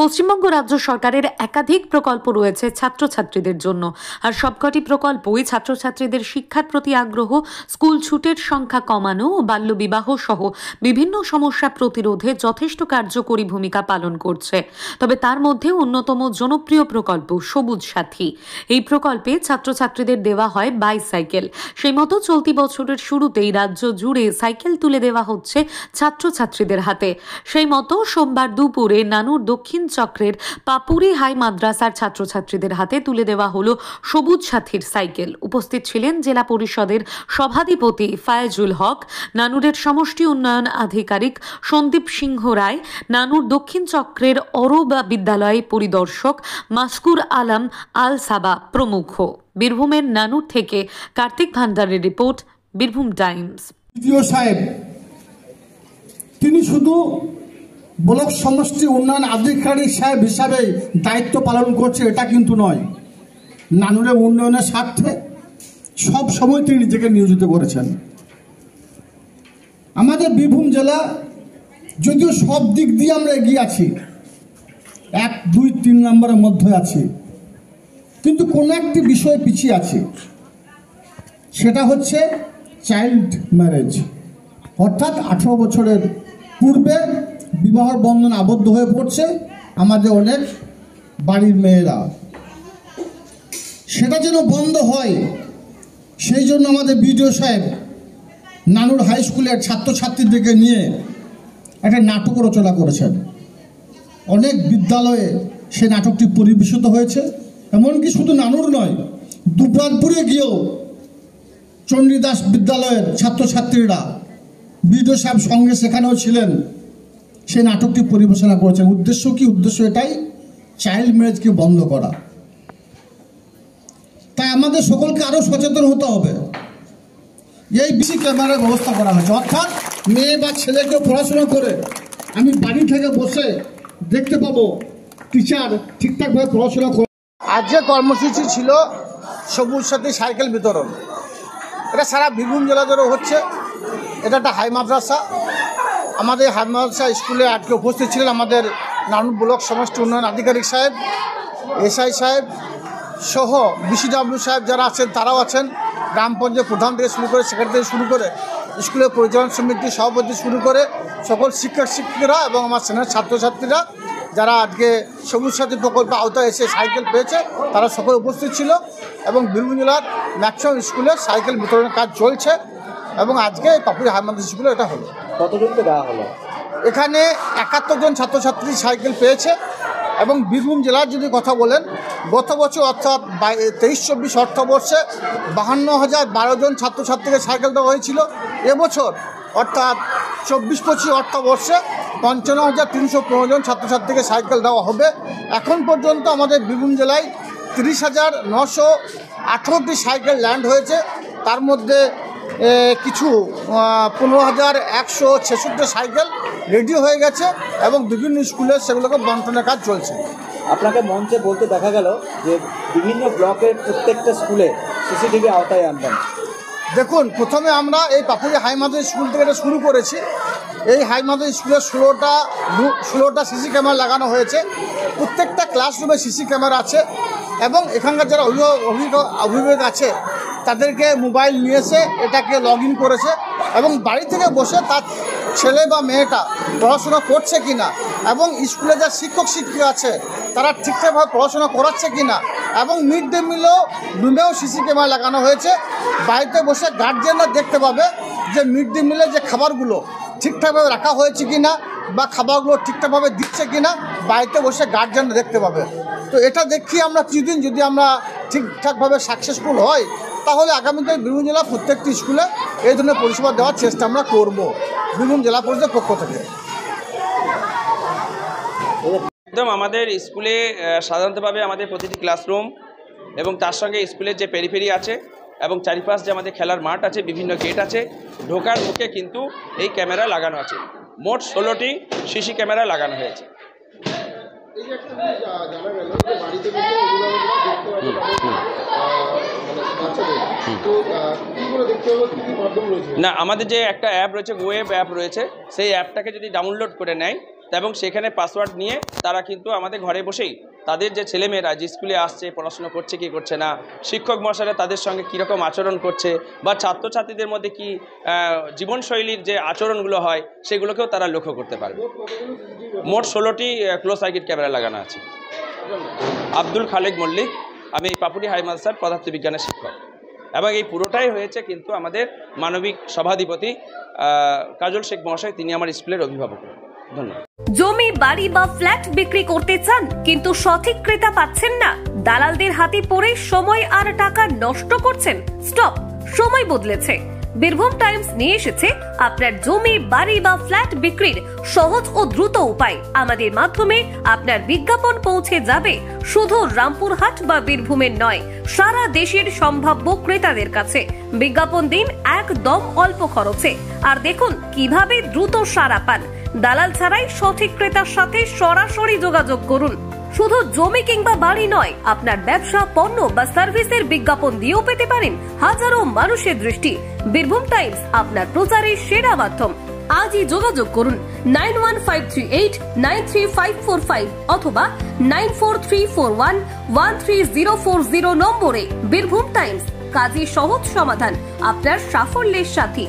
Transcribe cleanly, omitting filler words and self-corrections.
পশ্চিমবঙ্গ রাজ্য সরকারের একাধিক প্রকল্প রয়েছে ছাত্রছাত্রীদের জন্য, আর সবকটি প্রকল্পই ছাত্রছাত্রীদের শিক্ষার প্রতি আগ্রহ, স্কুল ছুটের সংখ্যা কমানো ও বাল্যবিবাহ সহ বিভিন্ন সমস্যা প্রতিরোধে যথেষ্ট কার্যকরী ভূমিকা পালন করছে। তবে তার মধ্যে অন্যতম জনপ্রিয় প্রকল্প সবুজ সাথী। এই প্রকল্পে ছাত্রছাত্রীদের দেওয়া হয় বাইসাইকেল। সেই মতো চলতি বছরের শুরুতেই রাজ্য জুড়ে সাইকেল তুলে দেওয়া হচ্ছে ছাত্রছাত্রীদের হাতে। সেই মতো সোমবার দুপুরে নানুর দক্ষিণ চক্রের পাপুরি হাই মাদ্রাসার ছাত্রছাত্রীদের হাতে তুলে দেওয়া হলো সবুজ সাথীর সাইকেল। উপস্থিত ছিলেন জেলা পরিষদের সভাধিপতি ফায়েজুল হক, নানুরের সমষ্টি উন্নয়ন আধিকারিক সন্দীপ সিংহ রায়, নানুর দক্ষিণ চক্রের অরবা বিদ্যালয় পরিদর্শক মাসকুর আলম আল সাবা প্রমুখ। বীরভূমের নানুর থেকে কার্তিক ভান্ডারের রিপোর্ট, বীরভূম টাইমস। সাহেব তিনি শুধু ব্লক সমষ্টি উন্নয়ন আধিকারিক সাহেব হিসাবে দায়িত্ব পালন করছে এটা কিন্তু নয়, নানুরের উন্নয়নের স্বার্থে সব সময় তিনি নিজেকে নিয়োজিত করেছেন। আমাদের বীরভূম জেলা যদিও সব দিক দিয়ে আমরা এগিয়ে আছি, 1, 2, 3 নম্বরের মধ্যে আছি, কিন্তু কোনো একটি বিষয়ে পিছিয়ে আছি, সেটা হচ্ছে চাইল্ড ম্যারেজ, অর্থাৎ 18 বছরের পূর্বে বিবাহ বন্ধনে আবদ্ধ হয়ে পড়ছে আমাদের অনেক বাড়ির মেয়েরা। সেটা যেন বন্ধ হয় সেই জন্য আমাদের বিডিও সাহেব নানুর হাই স্কুলের ছাত্রছাত্রীদেরকে নিয়ে একটা নাটক রচনা করেছেন। অনেক বিদ্যালয়ে সেই নাটকটি পরিবেশিত হয়েছে। এমনকি শুধু নানুর নয়, দুবরাজপুরে গিয়েও চণ্ডীদাস বিদ্যালয়ের ছাত্রছাত্রীরা বিডিও সাহেব সঙ্গে সেখানেও ছিলেন, সেই নাটকটি পরিবেশনা করেছেন। উদ্দেশ্য কি? উদ্দেশ্য এটাই, চাইল্ড ম্যারেজকে বন্ধ করা। তাই আমাদের সকলকে আরও সচেতন হতে হবে। এই বিসি ক্যামেরার ব্যবস্থা করা হয়েছে, অর্থাৎ মেয়ে বা ছেলেকে পড়াশোনা করে আমি বাড়ি থেকে বসে দেখতে পাবো টিচার ঠিকঠাকভাবে পড়াশোনা করে। আজকে কর্মসূচি ছিল সবুজ সাথী সাইকেল বিতরণ। এটা সারা বীরভূম জেলা জুড়ে হচ্ছে। এটা একটা হাই মাদ্রাসা। আমাদের হাই মাদ্রাসা স্কুলে আজকে উপস্থিত ছিলেন আমাদের নানুর ব্লক সমষ্টি উন্নয়ন আধিকারিক সাহেব, এসআই সাহেব সহ বিসিডব্লিউ সাহেব যারা আছেন তারাও আছেন। গ্রাম পঞ্চায়েত প্রধান থেকে শুরু করে সেক্রেটারি থেকে শুরু করে স্কুলের পরিচালনা সমিতির সভাপতি শুরু করে সকল শিক্ষক শিক্ষিকারা এবং আমার সেনার ছাত্রছাত্রীরা যারা আজকে সবুজ সাথী প্রকল্পে আওতায় এসে সাইকেল পেয়েছে তারা সকলে উপস্থিত ছিল। এবং বীরভূম জেলার ম্যাক্সিমাম স্কুলে সাইকেল বিতরণের কাজ চলছে এবং আজকে পাপুরি হাই মাদ্রাসা স্কুলে এটা হলো। কতজনকে দেওয়া হলো? এখানে 71 জন ছাত্রছাত্রী সাইকেল পেয়েছে। এবং বীরভূম জেলার যদি কথা বলেন, গত বছর অর্থাৎ 23-24 অর্থবর্ষে 52,012 জন ছাত্রছাত্রীকে সাইকেল দেওয়া হয়েছিল। এবছর অর্থাৎ 24-25 অর্থবর্ষে 55,315 জন ছাত্রছাত্রীকে সাইকেল দেওয়া হবে। এখন পর্যন্ত আমাদের বীরভূম জেলায় 30,918টি সাইকেল ল্যান্ড হয়েছে। তার মধ্যে কিছু 15,166 সাইকেল রেডি হয়ে গেছে এবং বিভিন্ন স্কুলে সেগুলোকে বন্টনের কাজ চলছে। আপনাকে মঞ্চে বলতে দেখা গেল যে বিভিন্ন ব্লকের প্রত্যেকটা স্কুলে সিসিটিভি আওতায় আনবেন। দেখুন, প্রথমে আমরা এই পাপুরি হাই মাদ্রাসা স্কুল থেকে এটা শুরু করেছি। এই হাই মাদ্রাসা স্কুলে 16টা সিসি ক্যামেরা লাগানো হয়েছে। প্রত্যেকটা ক্লাসরুমে সিসি ক্যামেরা আছে এবং এখানকার যারা অভিভাবক আছে তাদেরকে মোবাইল নিয়ে এসে এটাকে লগ ইন করেছে এবং বাড়ি থেকে বসে তার ছেলে বা মেয়েটা পড়াশোনা করছে কি না এবং স্কুলে যা শিক্ষক শিক্ষিকা আছে তারা ঠিকঠাকভাবে পড়াশোনা করাচ্ছে কি না এবং মিড ডে রুমেও সিসি ক্যামেরা লাগানো হয়েছে। বাড়িতে বসে গার্জিয়ানরা দেখতে পাবে যে মিড ডে মিলের যে খাবারগুলো ঠিকঠাকভাবে রাখা হয়েছে কি না বা খাবারগুলো ঠিকঠাকভাবে দিচ্ছে কি না বাড়িতে বসে গার্জিয়ানরা দেখতে পাবে। তো এটা দেখি আমরা কিছুদিন যদি আমরা ঠিকঠাকভাবে সাকসেসফুল হয় তাহলে আগামীতে বীরভূম জেলা প্রত্যেকটি স্কুলে এই ধরনের পরিষেবা দেওয়ার চেষ্টা আমরা করব বীরভূম জেলা পরিষদের পক্ষ থেকে। একদম আমাদের স্কুলে সাধারণতভাবে আমাদের প্রতিটি ক্লাসরুম এবং তার সঙ্গে স্কুলের যে পেরিফেরি আছে এবং চারিপাশ যে আমাদের খেলার মাঠ আছে, বিভিন্ন গেট আছে, ঢোকার মুখে কিন্তু এই ক্যামেরা লাগানো আছে। মোট 16টি সিসি ক্যামেরা লাগানো হয়েছে। না, আমাদের যে একটা অ্যাপ রয়েছে, ওয়েব অ্যাপ রয়েছে, সেই অ্যাপটাকে যদি ডাউনলোড করে নেয় এবং সেখানে পাসওয়ার্ড নিয়ে তারা কিন্তু আমাদের ঘরে বসেই তাদের যে ছেলেমেয়েরা যে স্কুলে আসছে, পড়াশোনা করছে কি করছে না, শিক্ষক মহাশয়রা তাদের সঙ্গে কীরকম আচরণ করছে বা ছাত্রছাত্রীদের মধ্যে কি জীবনশৈলীর যে আচরণগুলো হয় সেগুলোকেও তারা লক্ষ্য করতে পারবে। মোট 16টি ক্লোজ সার্কিট ক্যামেরা লাগানো আছে। আব্দুল খালেক মল্লিক, আমি পাপুরি হাই মাদ্রাসার পদার্থবিজ্ঞানের শিক্ষক, এবং এই পুরোটাই হয়েছে কিন্তু আমাদের মানবিক সভাধিপতি কাজল শেখ মহাশয়, তিনি আমার স্কুলের অভিভাবক। ধন্যবাদ। জমি, বাড়ি বা ফ্ল্যাট বিক্রি করতে চান কিন্তু সঠিক ক্রেতা পাচ্ছেন না, দালালদের হাতে পড়ে সময় আর টাকা নষ্ট করছেন? স্টপ, সময় বদলেছে। বীরভূম টাইমস নিয়ে এসেছে আপনার জমি, বাড়ি বা ফ্ল্যাট বিক্রির সহজ ও দ্রুত উপায়। আমাদের মাধ্যমে আপনার বিজ্ঞাপন পৌঁছে যাবে শুধু রামপুরহাট বা বীরভূমের নয়, সারা দেশের সম্ভাব্য ক্রেতাদের কাছে। বিজ্ঞাপন দিন একদম অল্প খরচে, আর দেখুন কিভাবে দ্রুত সাড়া পান। দালাল ছাড়াই সঠিক ক্রেতার সাথে সরাসরি যোগাযোগ করুন। শুধু জমি কিংবা বাড়ি নয়, আপনার ব্যবসা, পণ্য বা সার্ভিসের বিজ্ঞাপন দিয়েও পেতে পারেন হাজারো মানুষের দৃষ্টি। বীরভূম টাইমস আপনার প্রচারের সেরা মাধ্যম। আজই যোগাযোগ করুন 9153893545 অথবা 9434113040 নম্বরে। বীরভূম টাইমস, কাজী সহজ সমাধান আপনার সাফল্যের সাথী।